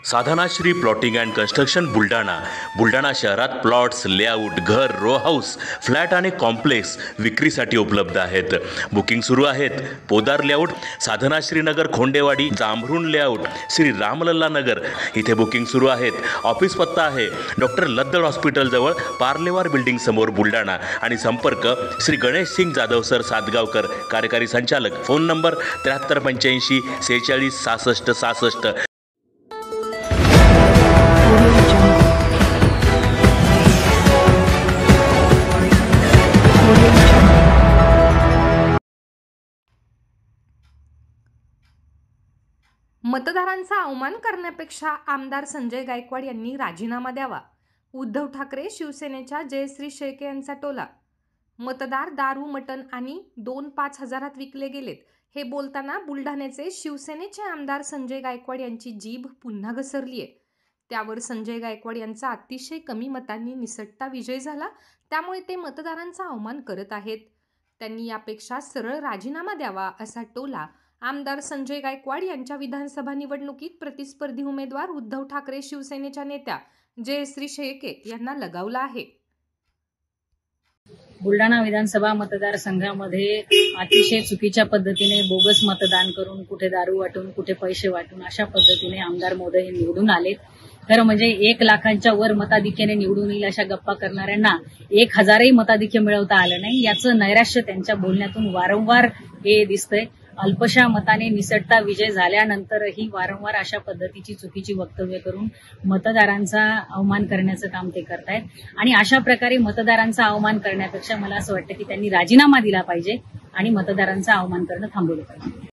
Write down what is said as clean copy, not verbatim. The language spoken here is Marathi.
Sadhanashri plotting and construction Buldhana शहरात प्लॉट्स, लेआउट, घर, रो हाऊस, फ्लॅट आणि कॉम्प्लेक्स विक्रीसाठी उपलब्ध आहेत. बुकिंग सुरू आहेत. पोदार लेआउट, साधनाश्री नगर, खोंडेवाडी, जांभरुण लेआउट, श्री रामलल्ला नगर इथे बुकिंग सुरू आहेत. ऑफिस पत्ता आहे डॉक्टर लद्दड हॉस्पिटल जवळ, पार्लेवार बिल्डिंग समोर, बुलढाणा. आणि संपर्क श्री गणेश सिंग जाधव सर सातगावकर, कार्यकारी संचालक. Phone number 7385 46 66 66. मतदारांचा अवमान करण्यापेक्षा आमदार संजय गायकवाड यांनी राजीनामा द्यावा. उद्धव ठाकरे शिवसेनेच्या जयश्री शेळके यांचा टोला. मतदार दारू, मटण आणि 2-5 हजारात विकले गेलेत हे बोलताना बुलढाण्याचे शिवसेनेचे आमदार संजय गायकवाड यांची जीभ पुन्हा घसरली आहे. त्यावर संजय गायकवाड यांचा अतिशय कमी मतांनी निसटता विजय झाला, त्यामुळे ते मतदारांचा अवमान करत आहेत. त्यांनी यापेक्षा सरळ राजीनामा द्यावा असा टोला आमदार संजय गायकवाड यांच्या विधानसभा निवडणुकीत प्रतिस्पर्धी उमेदवार उद्धव ठाकरे शिवसेनेच्या नेत्या जयश्री शेळके यांना लगावला आहे. बुलढाणा विधानसभा मतदारसंघामध्ये अतिशय चुकीच्या पद्धतीने बोगस मतदान करून, कुठे दारू वाटून, कुठे पैसे वाटून अशा पद्धतीने आमदार महोदय हे निवडून आलेत. खरं म्हणजे 1 लाखांच्या वर मताधिक्याने निवडून येईल अशा गप्पा करणाऱ्यांना 1000ही मताधिक्य मिळवता आलं नाही. याचं नैराश्य त्यांच्या बोलण्यातून वारंवार हे दिसतंय. अल्पशा मताने निसटता विजय झाल्यानंतरही वारंवार अशा पद्धतीची चुकीची वक्तव्य करून मतदारांचा अवमान करण्याचं काम ते करतायत. आणि अशा प्रकारे मतदारांचा अवमान करण्यापेक्षा मला असं वाटतं की त्यांनी राजीनामा दिला पाहिजे आणि मतदारांचा अवमान करणं थांबवलं पाहिजे.